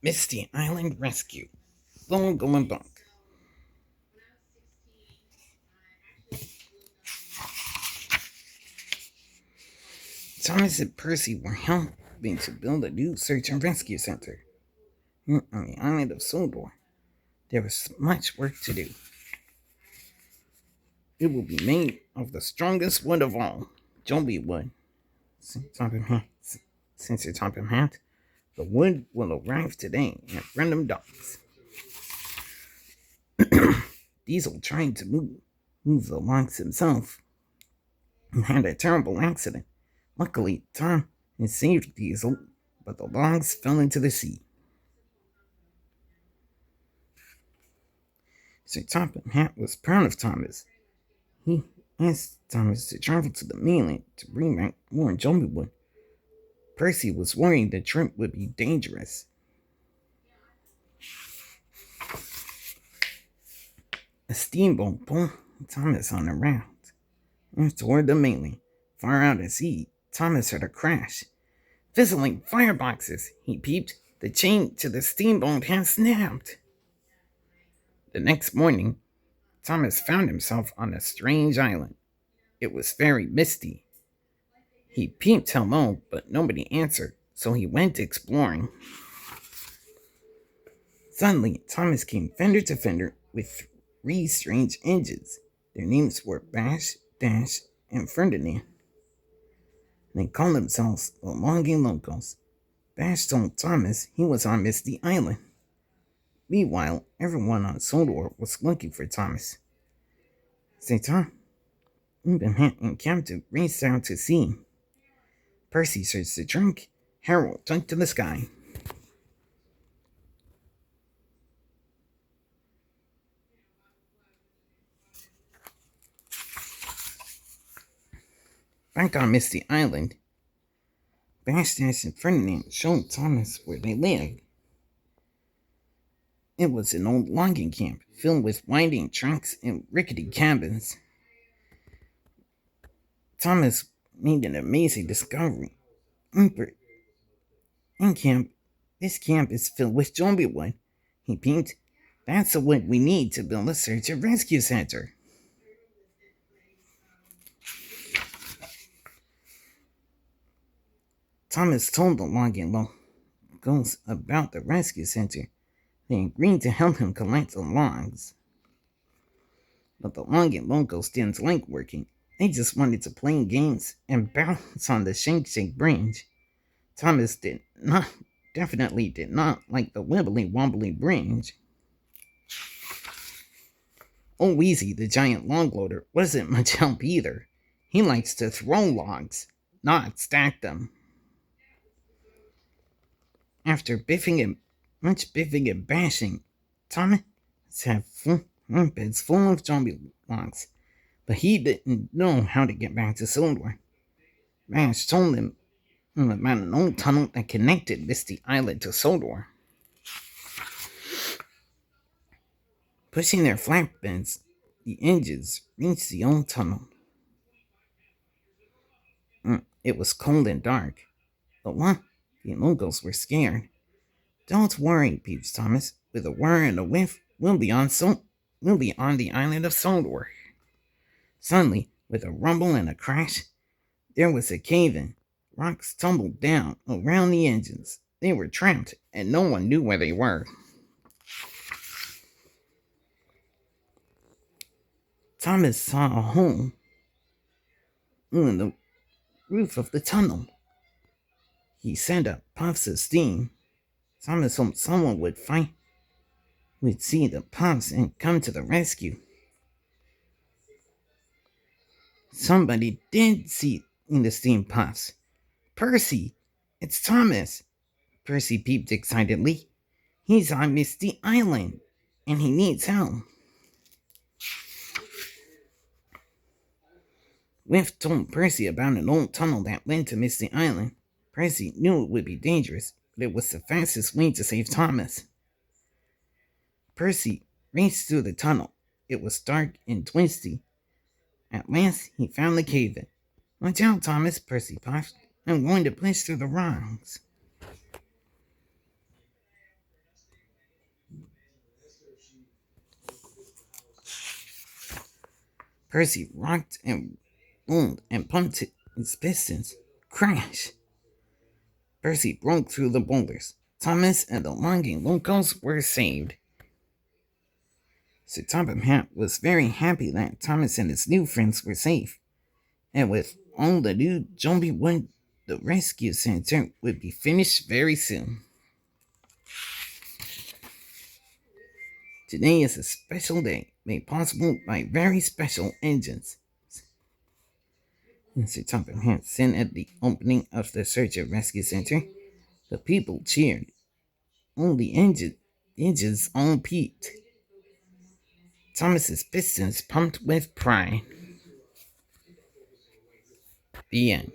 Misty Island Rescue. Long going back. Thomas and Percy were helping to build a new search and rescue center on the island of Sodor. There was much work to do. It will be made of the strongest wood of all, Joby wood. Since it's top in hand, the wood will arrive today at random docks. Diesel tried to move the logs himself and had a terrible accident. Luckily, Tom had saved Diesel, but the logs fell into the sea. Sir Topham Hatt was proud of Thomas. He asked Thomas to travel to the mainland to bring back more Jumblewood. Percy was worried the trip would be dangerous. A steamboat pulled Thomas on a raft toward the mainland. Far out at sea, Thomas heard a crash. Fizzling fireboxes, he peeped. The chain to the steamboat had snapped. The next morning, Thomas found himself on a strange island. It was very misty. He peeped hello, but nobody answered, so he went exploring. Suddenly, Thomas came fender to fender with three strange engines. Their names were Bash, Dash, and Ferdinand. They called themselves the Longing Locals. Bash told Thomas he was on Misty Island. Meanwhile, everyone on Sodor was looking for Thomas. Say, Tom, Impenhant and Captain raced out to sea. Percy searched the trunk. Harold jumped to the sky. Back on Misty Island, Bash, Dash, and Ferdinand showed Thomas where they lived. It was an old logging camp filled with winding tracks and rickety cabins. Thomas made an amazing discovery. This camp is filled with zombie wood. He peeped. That's the wood we need to build a search and rescue center. Thomas told the logging locals about the rescue center. They agreed to help him collect the logs. But the logging locals didn't like working. They just wanted to play games and bounce on the shake branch. Thomas definitely did not like the wibbly wobbly branch. Old Wheezy, the giant log loader, wasn't much help either. He likes to throw logs, not stack them. After much biffing and bashing, Thomas had beds full of zombie logs, but he didn't know how to get back to Sodor. Bash told him about an old tunnel that connected Misty Island to Sodor. Pushing their flatbeds, the engines reached the old tunnel. It was cold and dark. The locals were scared. Don't worry, peeps Thomas. With a whir and a whiff, we'll be on the island of Sodor. Suddenly, with a rumble and a crash, there was a cave-in. Rocks tumbled down around the engines. They were trapped, and no one knew where they were. Thomas saw a hole in the roof of the tunnel. He sent up puffs of steam. Thomas hoped someone would see the puffs and come to the rescue. Somebody did see in the steam puffs. Percy! It's Thomas! Percy peeped excitedly. He's on Misty Island, and he needs help. Whiff told Percy about an old tunnel that led to Misty Island. Percy knew it would be dangerous, but it was the fastest way to save Thomas. Percy raced through the tunnel. It was dark and twisty. At last, he found the cave-in. Watch out, Thomas, Percy puffed. I'm going to push through the rocks. Percy rocked and boomed and pumped his pistons. Crash! Percy broke through the boulders. Thomas and the longing locals were saved. Sir Topham Hatt was very happy that Thomas and his new friends were safe, and with all the new zombie wood, the rescue center would be finished very soon. Today is a special day, made possible by very special engines. And Sir Topham Hatt said at the opening of the Search and Rescue Center. The people cheered. All the engines all peeped. Thomas's pistons pumped with pride. The end.